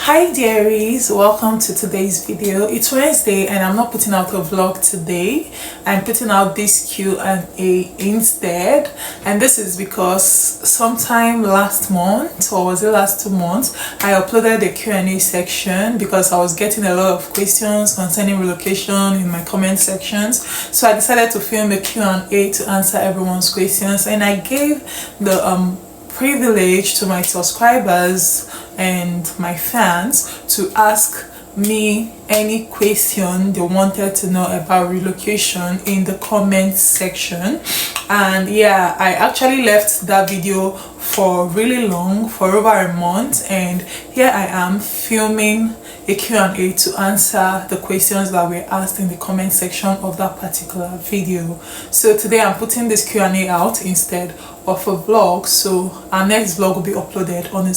Hi dearies, welcome to today's video. It's Wednesday and I'm not putting out a vlog today. I'm putting out this Q&A instead, and this is because sometime last month, or was it last 2 months, I uploaded the Q&A section because I was getting a lot of questions concerning relocation in my comment sections. So I decided to film a Q&A to answer everyone's questions, and I gave the privilege to my subscribers and my fans to ask me any question they wanted to know about relocation in the comment section. And yeah, I actually left that video for really long, for over a month, and here I am filming a Q&A to answer the questions that were asked in the comment section of that particular video. So today I'm putting this Q&A out instead of a vlog. So our next vlog will be uploaded on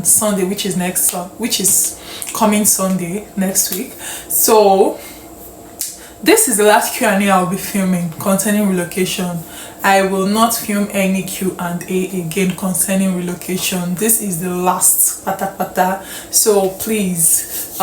Sunday, which is coming Sunday next week. So this is the last Q&A I'll be filming concerning relocation. I will not film any Q&A again concerning relocation. This is the last pata. So please,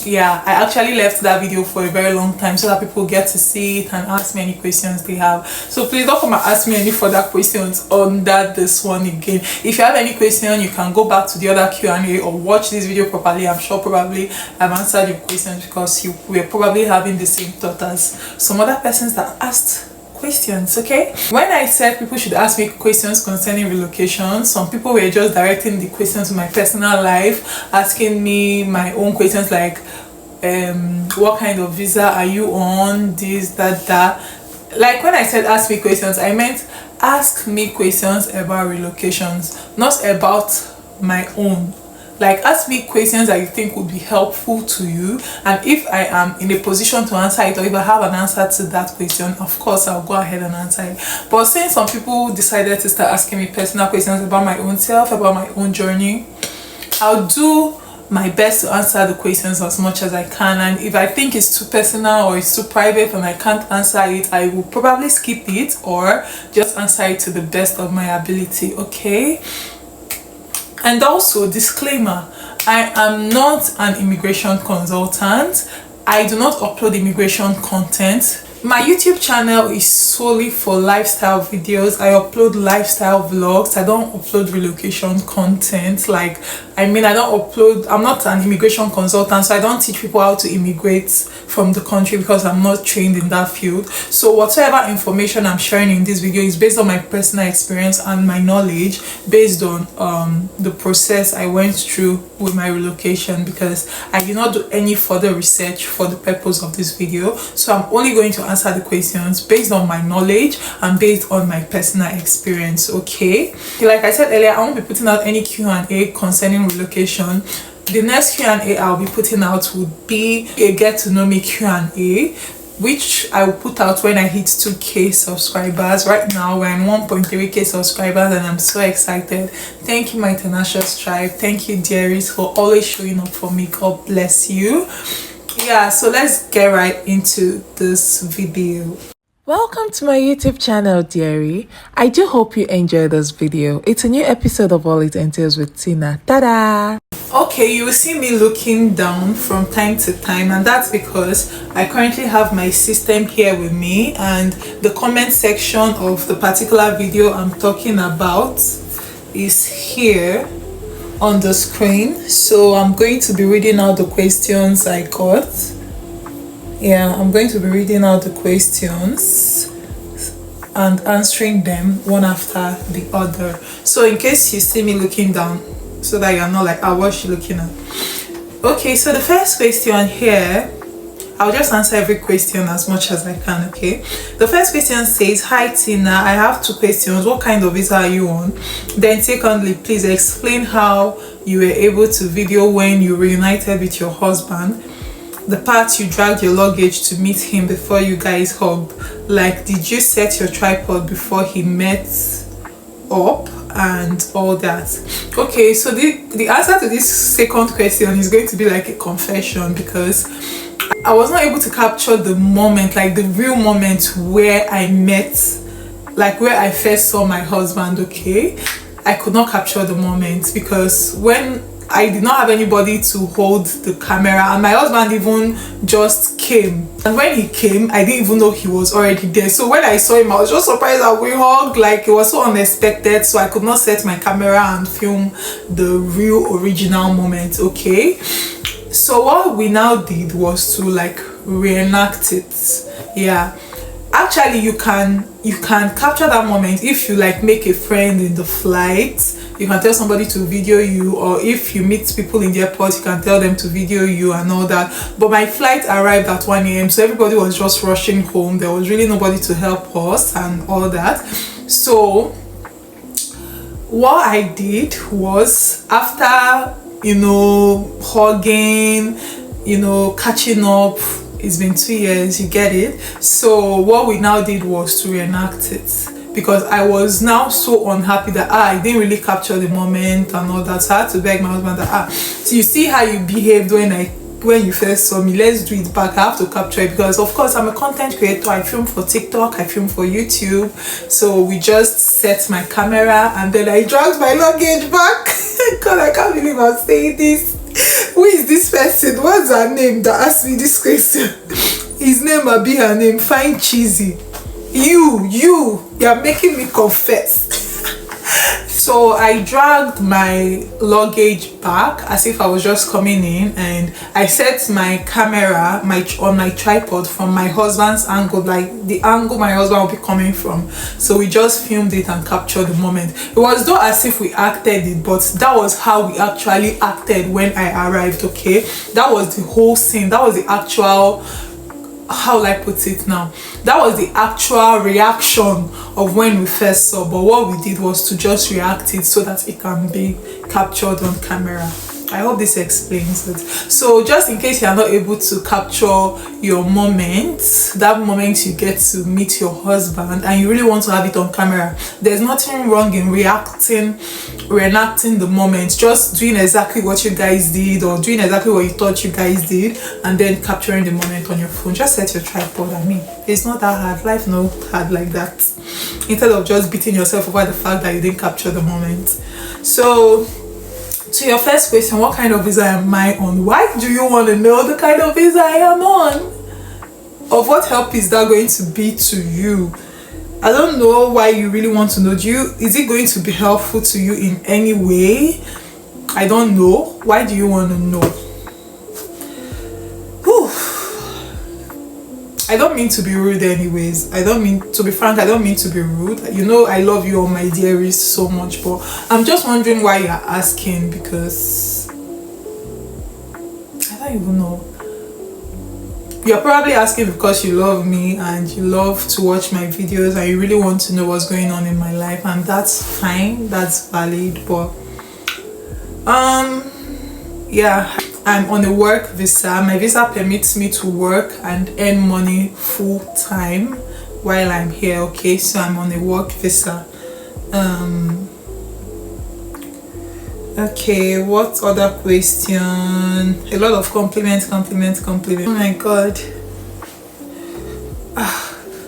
yeah, I actually left that video for a very long time so that people get to see it and ask me any questions they have. So please don't come and ask me any further questions under this one again. If you have any question, you can go back to the other Q&A or watch this video properly. I'm sure probably I've answered your questions because you were probably having the same thought as some other persons that asked questions. Okay, when I said people should ask me questions concerning relocation, some people were just directing the questions to my personal life, asking me my own questions like what kind of visa are you on, this, that. Like when I said ask me questions, I meant ask me questions about relocations, not about my own. Like, ask me questions that you think would be helpful to you, and if I am in a position to answer it, or if I have an answer to that question, of course I'll go ahead and answer it. But since some people decided to start asking me personal questions about my own self, about my own journey, I'll do my best to answer the questions as much as I can. And if I think it's too personal or it's too private and I can't answer it, I will probably skip it or just answer it to the best of my ability. Okay. And also, disclaimer, I am not an immigration consultant. I do not upload immigration content. My YouTube channel is solely for lifestyle videos. I upload lifestyle vlogs. I don't upload relocation content. I'm not an immigration consultant, so I don't teach people how to immigrate from the country because I'm not trained in that field. So whatever information I'm sharing in this video is based on my personal experience and my knowledge, based on the process I went through with my relocation, because I did not do any further research for the purpose of this video. So I'm only going to answer the questions based on my knowledge and based on my personal experience. Okay, like I said earlier, I won't be putting out any Q&A concerning relocation. The next Q&A I'll be putting out would be a get to know me Q&A, which I will put out when I hit 2k subscribers. Right now we're in 1.3k subscribers and I'm so excited. Thank you, my tenacious tribe. Thank you, dearies, for always showing up for me. God bless you. Yeah, so let's get right into this video. Welcome to my YouTube channel, dearie. I do hope you enjoy this video. It's a new episode of All It Entails with Tina. Ta-da! Okay, you will see me looking down from time to time, and that's because I currently have my system here with me, and the comment section of the particular video I'm talking about is here on the screen. So I'm going to be reading out the questions I got. Yeah, I'm going to be reading out the questions and answering them one after the other. So in case you see me looking down, so that you're not like, oh, what's she looking at? Okay, so the first question here, I'll just answer every question as much as I can. Okay, the first question says, hi Tina, I have 2 questions. What kind of visa are you on? Then secondly, please explain how you were able to video when you reunited with your husband, the part you dragged your luggage to meet him before you guys hugged. Like, did you set your tripod before he met up and all that? Okay, so the answer to this second question is going to be like a confession, because I was not able to capture the moment, like the real moment where I met, like where I first saw my husband. Okay, I could not capture the moment because when I did not have anybody to hold the camera, and my husband even just came, and when he came I didn't even know he was already there. So when I saw him, I was just surprised that we hugged. Like, it was so unexpected, so I could not set my camera and film the real original moment. Okay, so what we now did was to like reenact it. Yeah, actually you can capture that moment if you like make a friend in the flight. You can tell somebody to video you, or if you meet people in the airport, you can tell them to video you and all that. But my flight arrived at 1 a.m, so everybody was just rushing home. There was really nobody to help us and all that. So what I did was, after, you know, hugging, you know, catching up, it's been 2 years, you get it. So what we now did was to reenact it, because I was now so unhappy that I didn't really capture the moment and all that. So I had to beg my husband that so you see how you behaved when you first saw me, let's do it back. I have to capture it, because of course I'm a content creator. I film for TikTok, I film for YouTube. So we just set my camera, and then I dragged my luggage back. God, I can't believe I'm saying this. Who is this person? What's her name that asked me this question? His name will be her name. Fine Cheesy. You're making me confess. So I dragged my luggage back as if I was just coming in, and I set my camera on my tripod from my husband's angle, like the angle my husband will be coming from. So we just filmed it and captured the moment. It was not as if we acted it, but that was how we actually acted when I arrived. Okay, that was the whole scene. That was the actual, how will I put it now, that was the actual reaction of when we first saw. But what we did was to just react it so that it can be captured on camera. I hope this explains it. So just in case you are not able to capture your moment, that moment you get to meet your husband and you really want to have it on camera, there's nothing wrong in reenacting the moment, just doing exactly what you guys did, or doing exactly what you thought you guys did, and then capturing the moment on your phone. Just set your tripod. I mean, it's not that hard. Life no hard like that. Instead of just beating yourself over the fact that you didn't capture the moment. So to your first question, what kind of visa am I on? Why do you want to know the kind of visa I am on? Of what help is that going to be to you? I don't know why you really want to know. Is it going to be helpful to you in any way? I don't know. Why do you want to know? Whew. I don't mean to be rude anyways. To be frank, I don't mean to be rude. You know, I love you all, my dearest, so much, but I'm just wondering why you're asking, because I don't even know. You're probably asking because you love me and you love to watch my videos and you really want to know what's going on in my life, and that's fine, that's valid. But yeah, I'm on a work visa. My visa permits me to work and earn money full time while I'm here. Okay, so I'm on a work visa. Okay, what other question? A lot of compliments. Oh my god.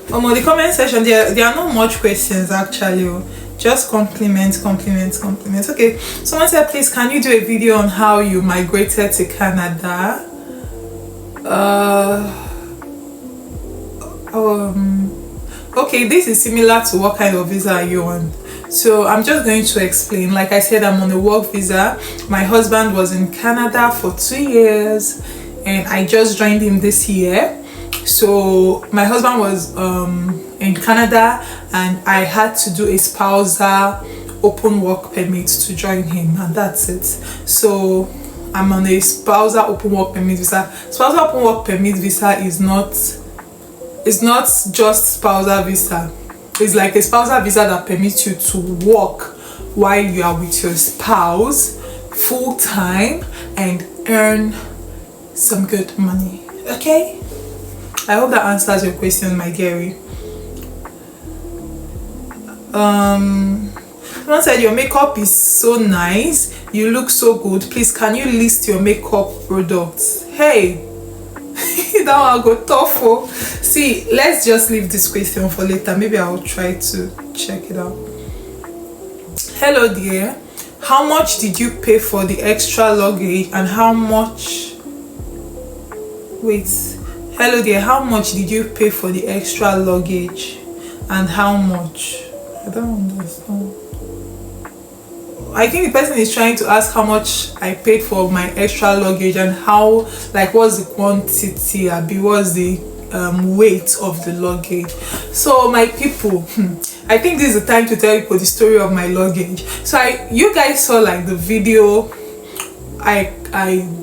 The comment section, there are not much questions actually. Just compliments. Okay, someone said, please can you do a video on how you migrated to Canada? Okay, this is similar to what kind of visa are you on. So I'm just going to explain. Like I said, I'm on a work visa. My husband was in Canada for 2 years and I just joined him this year. So my husband was in Canada and I had to do a spousal open work permit to join him, and that's it. So I'm on a spousal open work permit visa. Spousal open work permit visa is not just spousal visa. It's like a spousal visa that permits you to work while you are with your spouse full time and earn some good money. Okay, I hope that answers your question, my dearie. Someone said your makeup is so nice, you look so good, please can you list your makeup products? Hey, that one go tough. Oh, see, let's just leave this question for later. Maybe I'll try to check it out. Hello dear, how much did you pay for the extra luggage, and how much, wait, hello there, how much did you pay for the extra luggage and how much? I don't understand. I think the person is trying to ask how much I paid for my extra luggage and how, like, what's the quantity, what's the weight of the luggage. So my people, I think this is the time to tell you the story of my luggage. So you guys saw like the video I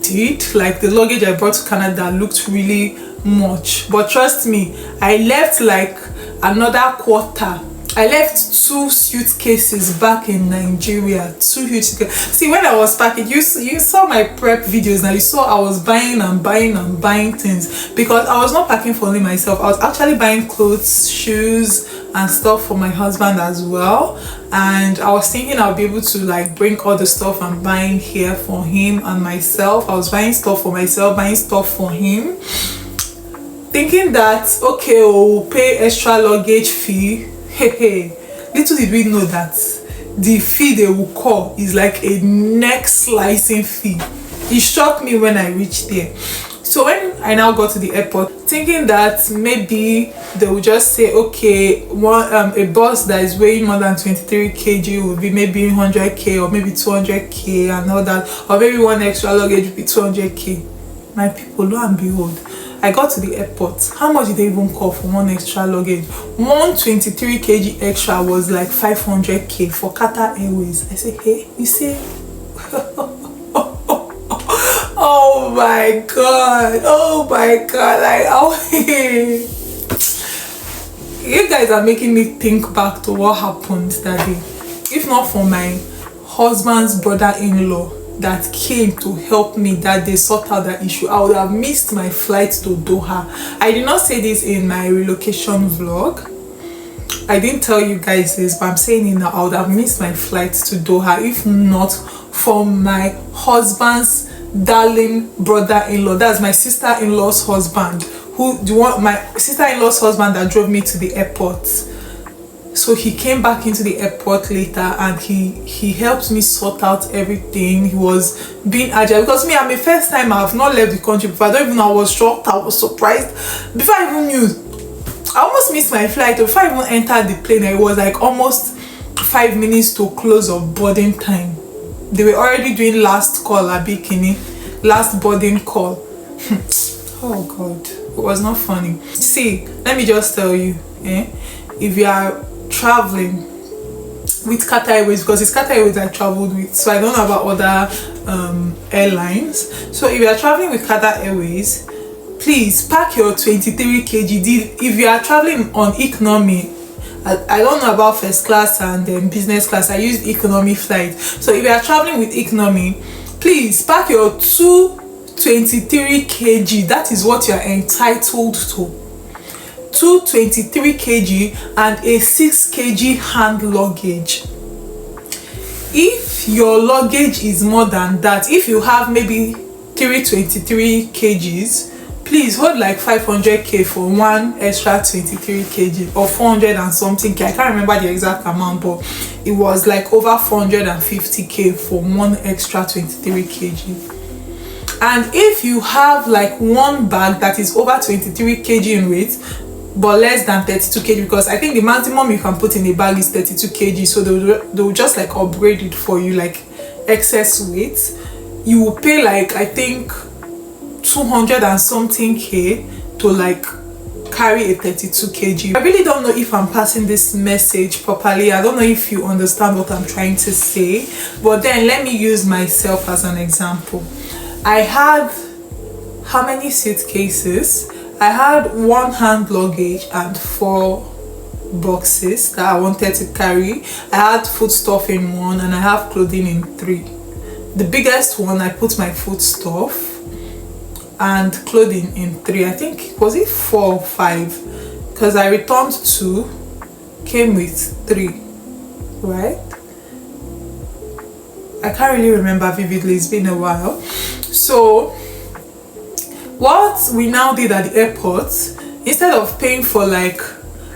did, like the luggage I brought to Canada looked really much, but trust me, I left like another quarter. I left 2 suitcases back in Nigeria. 2 huge suitcases. See, when I was packing, you saw my prep videos. Now you saw I was buying and buying and buying things, because I was not packing for only myself. I was actually buying clothes, shoes and stuff for my husband as well. And I was thinking I'll be able to like bring all the stuff I'm buying here for him and myself. I was buying stuff for myself, buying stuff for him, thinking that okay, we'll pay extra luggage fee. Hey, little did we know that the fee they will call is like a neck slicing fee. It shocked me when I reached there. So when I now got to the airport, thinking that maybe they will just say, okay, a bus that is weighing more than 23 kg will be maybe 100k or maybe 200k and all that, or maybe one extra luggage will be 200k. My people, lo and behold, I got to the airport. How much did they even call for one extra luggage? 123 kg extra was like 500k for Qatar Airways. I said, hey, you see? Oh my god, like, oh, you guys are making me think back to what happened that day. If not for my husband's brother-in-law that came to help me that day sort out that issue, I would have missed my flight to Doha. I did not say this in my relocation vlog. I didn't tell you guys this, but I'm saying it now. I would have missed my flight to Doha if not for my husband's darling brother-in-law. That's my sister-in-law's husband, my sister-in-law's husband that drove me to the airport. So he came back into the airport later and he helped me sort out everything. He was being agile, because me, I'm a first time, I have not left the country before. I don't even know, I was shocked, I was surprised. Before I even knew, I almost missed my flight. Before I even entered the plane, it was like almost 5 minutes to close of boarding time. They were already doing last call, last boarding call. Oh god, it was not funny. See, let me just tell you, if you are traveling with Qatar Airways, because it's Qatar Airways I traveled with, so I don't know about other airlines. So if you are traveling with Qatar Airways, please pack your 23 kg. If you are traveling on economy, I don't know about first class and then business class, I use economy flight. So if you are traveling with economy, please pack your 23 kg. That is what you are entitled to. 23 kg and a 6 kg hand luggage. If your luggage is more than that, if you have maybe 323 kgs, please hold like 500k for one extra 23 kg or 400 and something k. I can't remember the exact amount, but it was like over 450k for one extra 23 kg. And if you have like one bag that is over 23 kg in weight but less than 32 kg, because I think the maximum you can put in a bag is 32 kg, so they'll just like upgrade it for you, like excess weight, you will pay like I think 200 and something k to like carry a 32 kg. I really don't know if I'm passing this message properly. I don't know if you understand what I'm trying to say, but then let me use myself as an example. I had how many suitcases? I had 1 hand luggage and 4 boxes that I wanted to carry. I had foodstuff in 1 and I have clothing in 3. The biggest one, I put my foodstuff and clothing in 3. I think, was it 4 or 5? Because I returned 2, came with 3, right? I can't really remember vividly, it's been a while. So what we now did at the airport, instead of paying for like,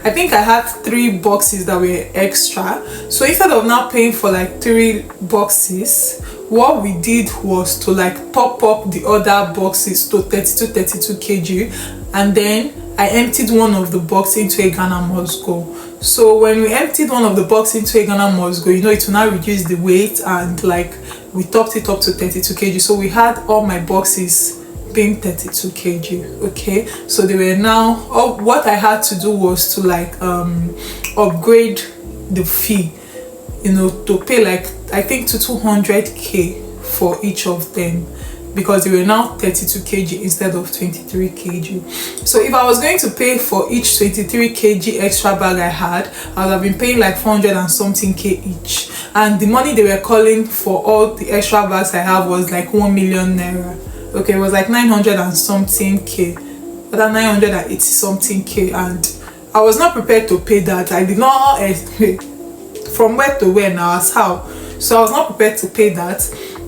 I think I had 3 boxes that were extra. So instead of now paying for like 3 boxes, what we did was to like top up the other boxes to 32 kg, and then I emptied one of the boxes into a Ghana must go. So when we emptied one of the boxes into a Ghana must go, you know, it will now reduce the weight, and like we topped it up to 32 kg. So we had all my boxes being 32 kg. Okay, so they were now, what I had to do was to like upgrade the fee, you know, to pay like I think to 200k for each of them, because they were now 32 kg instead of 23 kg. So if I was going to pay for each 23 kg extra bag I had, I would have been paying like 400 and something k each, and the money they were calling for all the extra bags I have was like 1 million naira. Okay, it was like 900 and something k, but 980 something k, and I was not prepared to pay that. I did not from where to where now, as how, so I was not prepared to pay that.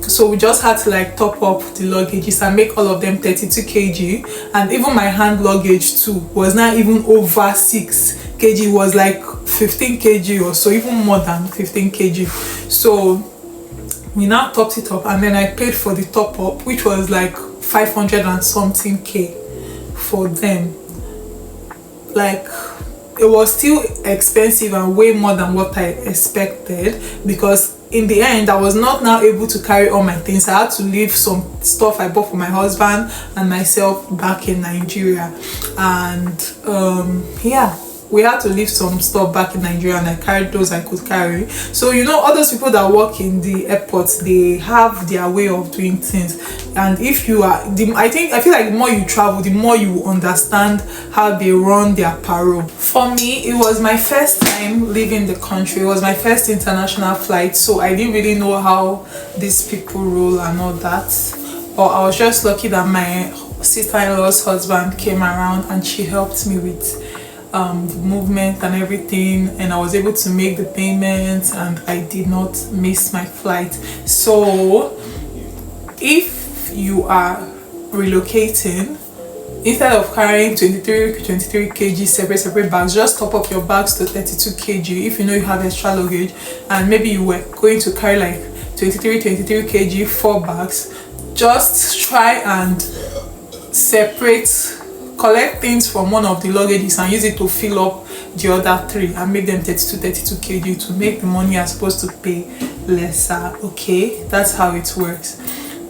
So we just had to like top up the luggages and make all of them 32 kg, and even my hand luggage too was not even over 6 kg, it was like 15 kg or so, even more than 15 kg. So we now topped it up, and then I paid for the top up, which was like 500 and something k for them. Like, it was still expensive and way more than what I expected, because in the end I was not now able to carry all my things. I had to leave some stuff I bought for my husband and myself back in Nigeria, and yeah, we had to leave some stuff back in Nigeria, and I carried those I could carry. So you know, all those people that work in the airports, they have their way of doing things, and if you are I feel like the more you travel, the more you understand how they run their payroll. For me, it was my first time leaving the country. It was my first international flight, so I didn't really know how these people roll and all that. But I was just lucky that my sister-in-law's husband came around and she helped me with the movement and everything, and I was able to make the payments, and I did not miss my flight. So if you are relocating, instead of carrying 23 kg separate bags, just top up your bags to 32 kg if you know you have extra luggage, and maybe you were going to carry like 23 kg 4 bags. Just try and collect things from one of the luggages and use it to fill up the other 3 and make them 32 kg to make the money you're supposed to pay lesser. Okay, that's how it works.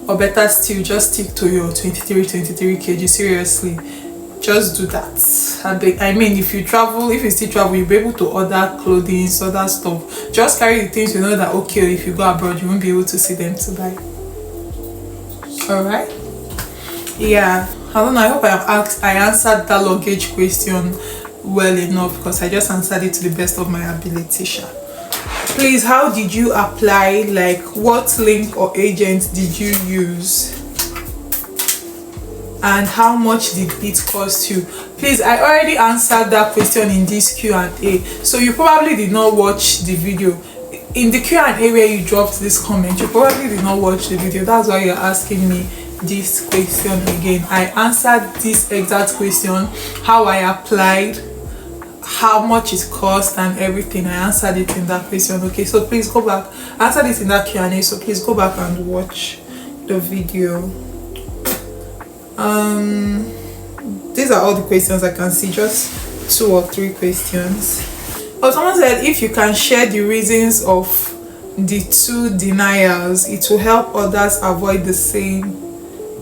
Or better still, just stick to your 23 kg. Seriously, just do that. I mean, if you still travel, you'll be able to order clothing, other stuff. Just carry the things you know that, okay, if you go abroad you won't be able to see them to buy. All right, yeah, I don't know, I hope I answered that luggage question well enough, because I just answered it to the best of my ability. Please, how did you apply? Like, what link or agent did you use, and how much did it cost you? Please, I already answered that question in this Q&A, so you probably did not watch the video. In the Q&A where you dropped this comment, you probably did not watch the video. That's why you're asking me this question again. I answered this exact question, how I applied, how much it cost, and everything. I answered it in that question. Okay, so please go back. I answered it in that Q&A, so please go back and watch the video. These are all the questions I can see, just 2 or 3 questions. Oh, someone said if you can share the reasons of the 2 denials, it will help others avoid the same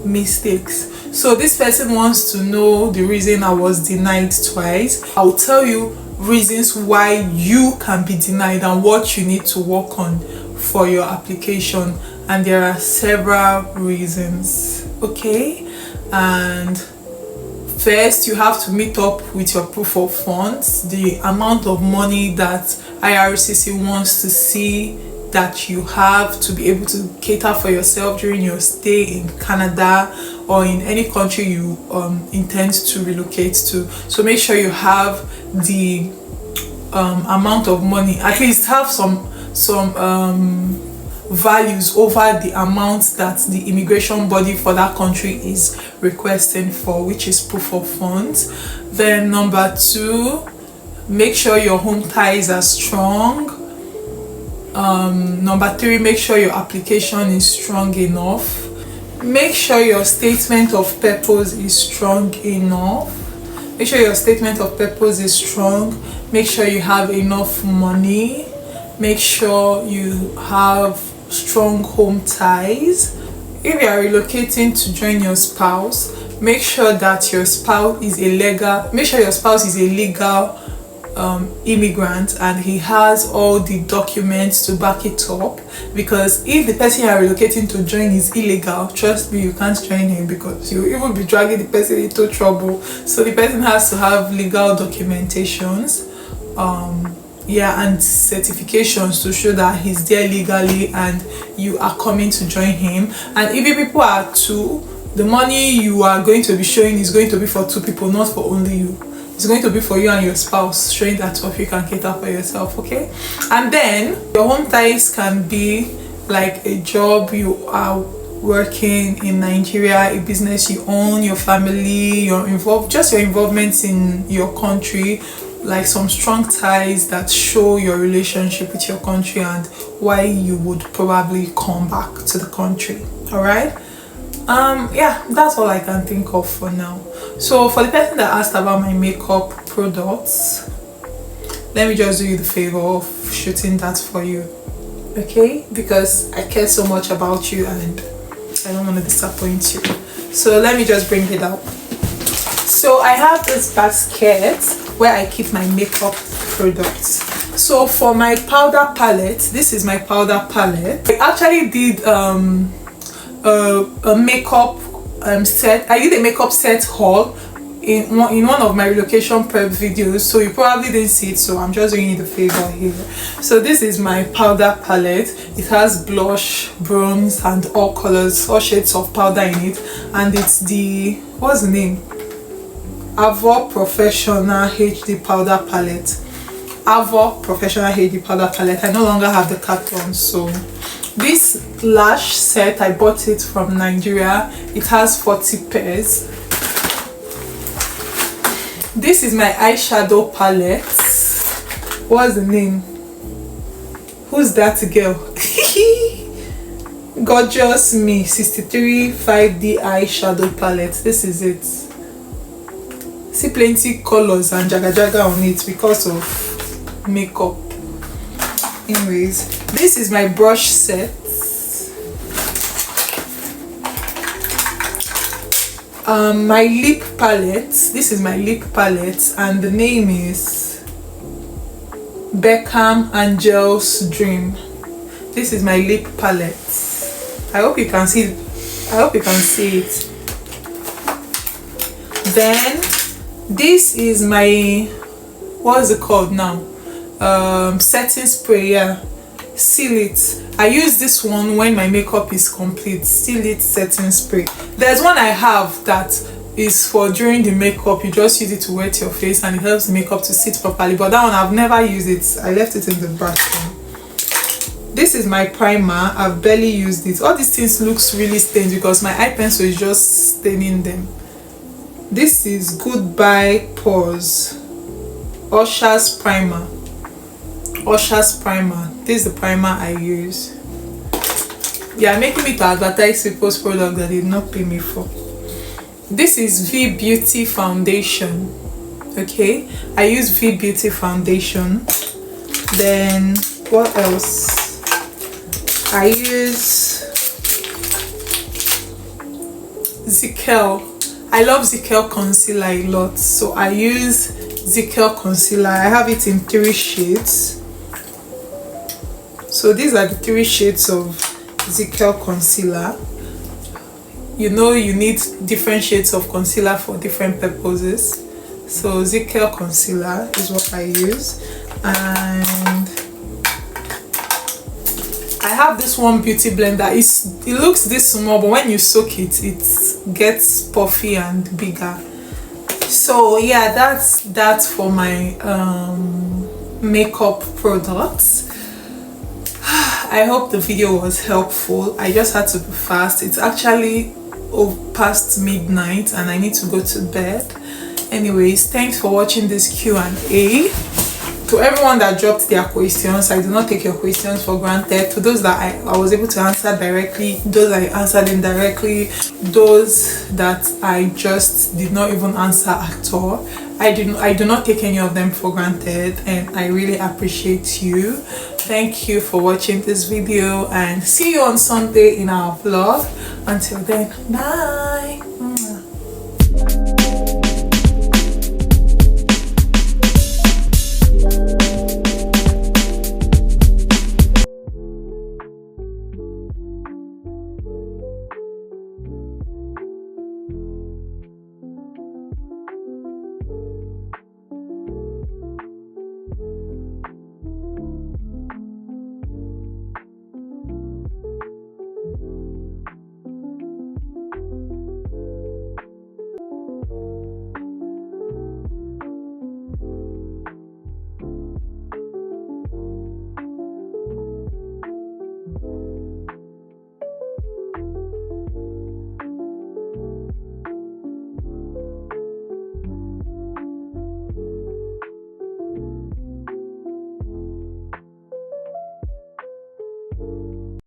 mistakes. So this person wants to know the reason I was denied twice. I'll tell you reasons why you can be denied and what you need to work on for your application, and there are several reasons. Okay, and first, you have to meet up with your proof of funds, the amount of money that IRCC wants to see that you have to be able to cater for yourself during your stay in Canada or in any country you intend to relocate to. So make sure you have the amount of money, at least have some values over the amount that the immigration body for that country is requesting for, which is proof of funds. Then number 2, make sure your home ties are strong. Number 3, make sure your application is strong enough. Make sure your statement of purpose is strong enough. Make sure your statement of purpose is strong. Make sure you have enough money. Make sure you have strong home ties. If you are relocating to join your spouse, make sure that your spouse is a legal immigrant and he has all the documents to back it up, because if the person you are relocating to join is illegal, trust me, you can't join him, because you even be dragging the person into trouble. So the person has to have legal documentations, and certifications to show that he's there legally and you are coming to join him. And if people are 2, the money you are going to be showing is going to be for 2 people, not for only you. It's going to be for you and your spouse, showing that you can cater for yourself, okay? And then your home ties can be like a job you are working in Nigeria, a business you own, your family, your involvement in your country, like some strong ties that show your relationship with your country and why you would probably come back to the country. All right. That's all I can think of for now. So for the person that asked about my makeup products, let me just do you the favor of shooting that for you, okay? Because I care so much about you and I don't want to disappoint you. So let me just bring it out. So I have this basket where I keep my makeup products. So for my powder palette, this is my powder palette. I actually did a makeup set. I did a makeup set haul in one of my relocation prep videos, so you probably didn't see it, so I'm just doing you the favor here. So this is my powder palette. It has blush, bronze, and all colors, all shades of powder in it, and it's the, what's the name, Avo Professional HD powder palette. Avo Professional HD powder palette. I no longer have the carton, so this lash set, I bought it from Nigeria. It has 40 pairs. This is my eyeshadow palette. What's the name? Who's that girl? Gorgeous Me 63 5D eyeshadow palette. This is it. See plenty colors and jaga jaga on it because of makeup. Anyways, this is my brush set. My lip palette. This is my lip palette and the name is Beckham Angel's Dream. This is my lip palette. I hope you can see it. Then this is my, what is it called now? Setting spray. Yeah, Seal It. I use this one when my makeup is complete. Seal It setting spray. There's one I have that is for during the makeup. You just use it to wet your face and it helps the makeup to sit properly, but that one I've never used it. I left it in the bathroom. This is my primer. I've barely used it. All these things looks really stained because my eye pencil is just staining them. This is Goodbye Pores Usher's primer. Usher's primer. This is the primer I use. Yeah, making me to advertise people's product that they did not pay me for. This is V Beauty foundation. Okay, I use V Beauty foundation. Then what else? I use Zikel. I love Zikel concealer a lot, so I use Zikel concealer. I have it in 3 shades. So these are the 3 shades of Zikel concealer. You know you need different shades of concealer for different purposes. So Zikel concealer is what I use. And I have this one beauty blender. It looks this small, but when you soak it, it gets puffy and bigger. So yeah, that's that for my makeup products. I hope the video was helpful. I just had to be fast. It's actually past midnight and I need to go to bed. Anyways, thanks for watching this Q&A. To everyone that dropped their questions, I do not take your questions for granted. To those that I was able to answer directly, those I answered indirectly, those that I just did not even answer at all, I do not take any of them for granted, and I really appreciate you. Thank you for watching this video, and see you on Sunday in our vlog. Until then, bye.